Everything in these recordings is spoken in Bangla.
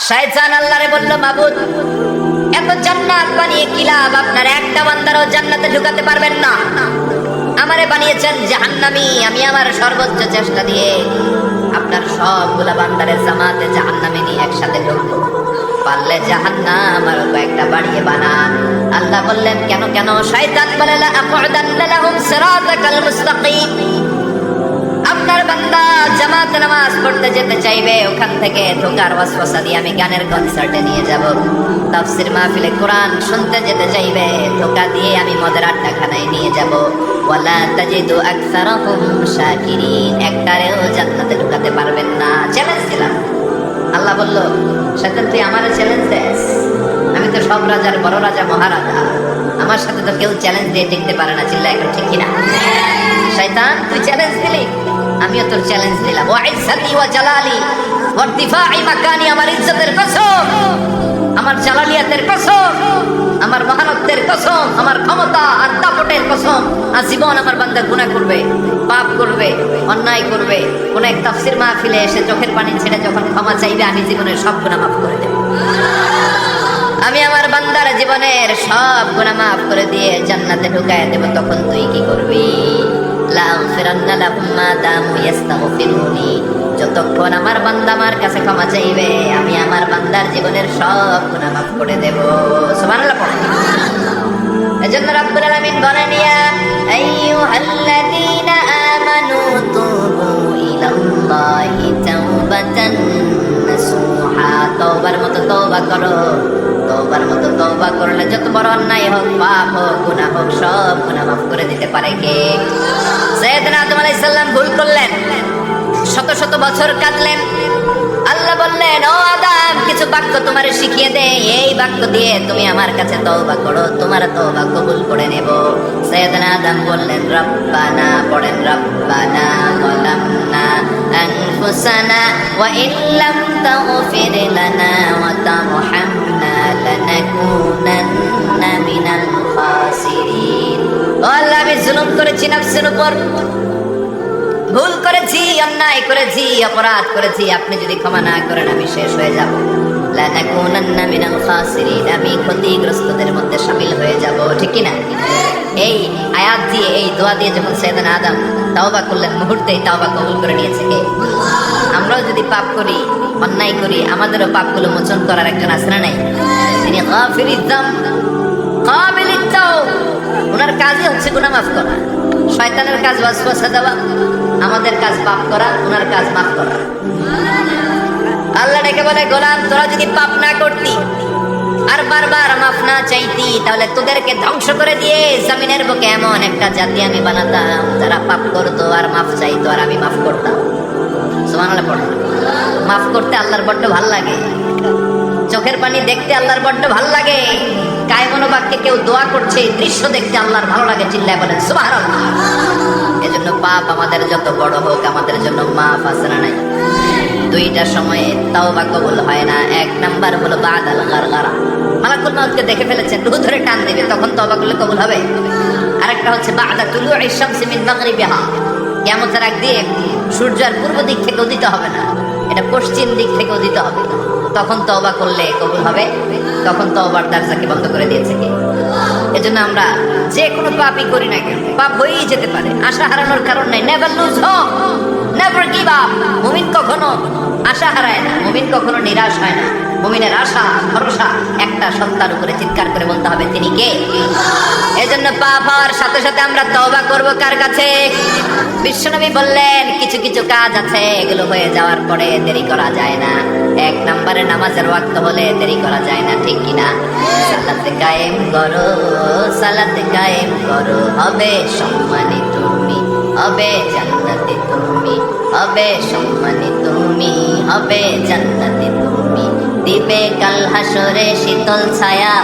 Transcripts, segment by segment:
শয়তান আল্লাহরে বলল, মাবুদ এত জান্নাত বানিয়ে কি লাভ, আপনার একটা বান্দারও জান্নাতে ঢুকাতে পারবেন না। আমারে বানিয়েছেন জাহান্নামী, আমি আমার সর্বোচ্চ চেষ্টা দিয়ে আপনার সবগুলা বান্দারে জামাতে জাহান্নামে নিয়ে একসাথে ঢুকবো। পারলে জাহান্নাম আরো কয়েকটা বাড়িয়ে বানান। আল্লাহ বললেন, কেন কেন? শয়তান বলে, লা আকুদান্না লাহুম সিরাতাকাল মুস্তাকিম। আপনার বান্দা জামাতে নামাজ পড়তে যেতে চাইবে, ওখান থেকে ঢোকার ওয়াসওয়াসা দিয়ে আমি গানের কনসার্টে নিয়ে যাব। তাফসীর মাহফিলে কোরআন শুনতে যেতে চাইবে, ধোঁকা দিয়ে আমি মদের আড্ডাখানায় নিয়ে যাব। ওয়ালা তাজিদু আকসারাহুম শাকিরিন। একটারেও জান্নাতে ঢুকাতে পারবেন না। চ্যালেঞ্জ দিলাম। আল্লাহ বলল, শয়তান তুই আমারে চ্যালেঞ্জ দেস? আমি তো সব রাজার বড় রাজা, মহারাজা। আমার সাথে তো কেউ চ্যালেঞ্জ দিয়ে টিকতে পারে না। চিল্লা এখন ঠিক কিনা? শয়তান তুই চ্যালেঞ্জ দিলি, আমিও তোর চ্যালেঞ্জ দিলাম। ওয়া ইজ্জতি ওয়া জালালি ওয়া দিফা'i মাকানি, আমার ইজ্জতের কসম, আমার জালালিয়াতের কসম, আমার মহানত্বের কসম, আমার ক্ষমতা আর দাপটের কসম, আজীবন আমার বান্দা গুনাহ করবে, পাপ করবে, অন্যায় করবে, কোন এক তাফসীর মাহফিলে এসে চোখের পানি ছেড়ে যখন ক্ষমা চাইবে, আমি জীবনের সব গুনাহ মাফ করে দেব। আমি আমার বান্দার জীবনের সব গুনাহ মাফ করে দিয়ে জান্নাতে ঢুকায় দেব। তখন তুই কি করবি? লাগফিরান্না লাহুম মা দামু ইস্তাগফিরুনি। যতক্ষণ আমার বান্দা আমার কাছে ক্ষমা চাইবে, আমি আমার বান্দার জীবনের সব গুনাহ মাফ করে দেব। সুবহানাল্লাহ পড়েন। এজন্য রব্বুল আলামিন বলেন, ইয়া আইয়ুহাল্লাযীনা আমানু তুবু ইলাল্লাহি তাওবাতান নাসুহা। তওবার মতো তওবা করো। তওবার মতো তওবা করলে যত বড় অন্যায় হোক, পাপ হোক, গুনাহ হোক, সব গুনাহ মাফ করে দিতে পারে কে? সাইয়েদনা আদম আলাইহিস সালাম ভুল করলেন, শত শত বছর কাঁদলেন। আল্লাহ বললেন, ও আদম, কিছু বাক্য তোমারে শিখিয়ে দে, এই বাক্য দিয়ে তুমি আমার কাছে তওবা করো, তোমার তওবা কবুল করে নেব। সাইয়েদনা আদম বললেন, রব্বানা, পড়েন, রব্বানা যালামনা আনফুসানা ওয়া ইল্লাম তাগফির লানা ওয়া তারহামনা লানাকুনান্না মিনাল খাসিরিন। ও আল্লাহ, আমি জুলুম করেছি নফসের উপর, ভুল করেছি, অন্যায় করেছি, অপরাধ করেছি। আপনি যদি ক্ষমা না করেন, আমি শেষ হয়ে যাব। লানাকুনান্না মিনাল খাসিরিন, আমি ক্ষতিগ্রস্তদের মধ্যে শামিল হয়ে যাব। ঠিক কি না? এই আয়াত দিয়ে, এই দোয়া দিয়ে যখন সাইয়েদনা আদম তাওবা করলেন, মুহূর্তেই তাওবা কবুল করে নিয়েছে কে? আমরাও যদি পাপ করি, অন্যায় করি, আমাদেরও পাপগুলো মোচন করার একজন আছে না নাই? তিনি গাফিরিদ যামব, কাবিলিত তাওব। ওনার কাজই হচ্ছে গুনাহ মাফ করা। শয়তানের কাজ ওয়াসওয়াসা দেওয়া, আমাদের কাজ পাপ করা, ওনার কাজ মাফ করা। আল্লাহ ডেকে বলে, গোলাম, তোরা যদি পাপ না করতি আর বারবার মাফ না চাইতি, তাহলে তোদেরকে ধ্বংস করে দিয়ে জমিনের বুকে এমন একটা জাতি আমি বানাতাম যারা পাপ করতো আর মাফ চাইতো, আর আমি মাফ করতাম। সুবহানাল্লাহ পড়ো। মাফ করতে আল্লাহর বড্ড ভাল লাগে, চোখের পানি দেখতে আল্লাহর বড্ড ভাল লাগে, কায়মনোবাক্যে কেউ দোয়া করছে, দৃশ্য দেখতে আল্লাহর ভালো লাগে। চিল্লায় বলেন সুবহানাল্লাহ। এজন্য পাপ আমাদের যত বড় হোক, আমাদের জন্য মাফ আছে না নাই? দুইটা সময়ে তাওবা কবুল হয় না। এক নাম্বার হলো বাদাল গারগারা, মালাকুল মউতকে দেখে ফেলেছেন, রূহ ধরে টান দিবে, তখন তাওবা করলে কবুল হবে। আরেকটা হচ্ছে বাদা তুলুই শামসি মিন মাগরিবিহা, কিয়ামতের আগ দিয়ে সূর্য আর পূর্ব দিক থেকে উদিত হবে না, এটা পশ্চিম দিক থেকে উদিত হবে, তখন তওবা করলে কবুল হবে। তখন তওবার দরজাকে বন্ধ করে দিয়েছে কে? এজন্য আমরা যে কোনো পাপই করি না কেন, পাপ হয়েই যেতে পারে, আশা হারানোর কারণ নাই। Never lose hope, never give up. মুমিন কখনো আশা হারায় না, মুমিন কখনো নিরাশ হয় না। মুমিনের আশা ভরসা একটা সত্তার উপরে। চিৎকার করে বলতে হবে, তিনি কে? এজন্য পাপ হওয়ার সাথে সাথে আমরা তওবা করব কার কাছে? বিশ্বনবী বললেন, কিছু কিছু কাজ আছে, এগুলো হয়ে যাওয়ার পরে দেরি করা যায় না। এক নম্বরে নামাজের ওয়াক্ত হলে দেরি করা যায় না। ঠিক কিনা? সালাতে কায়েম করো, সালাতে কায়েম করো, হবে সম্মানিত তুমি, হবে জান্নাতে তুমি, হবে সম্মানিত তুমি, হবে জান্নাতে তুমি। দিবে কাল হাসরে শীতল ছায়া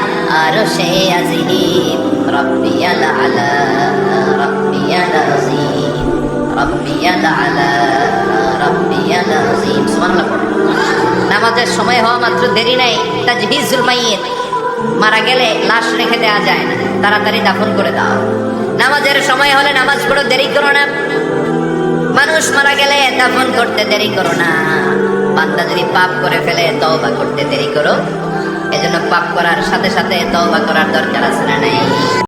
আরশে আজিম। রব্বিয়াল আলা, রব্বিয়াল আযীম, রব্বিয়াল আলা, রব্বিয়াল আযীম। সুবহানাল্লাহ পড়ো। নামাজের সময় হওয়া মাত্র দেরি নাই। তাজহিজুল মাইয়িত, মারা গেলে লাশ রেখে দেওয়া যায় না, তাড়াতাড়ি দাফন করে দাও। নামাজের সময় হলে নামাজ পড়ো, দেরি করো না। মানুষ মারা গেলে দাফন করতে দেরি করো না। বান্দা যদি পাপ করে ফেলে তওবা করতে দেরি করো। এজন্য পাপ করার সাথে সাথে তওবা করার দরকার আছে না নাই?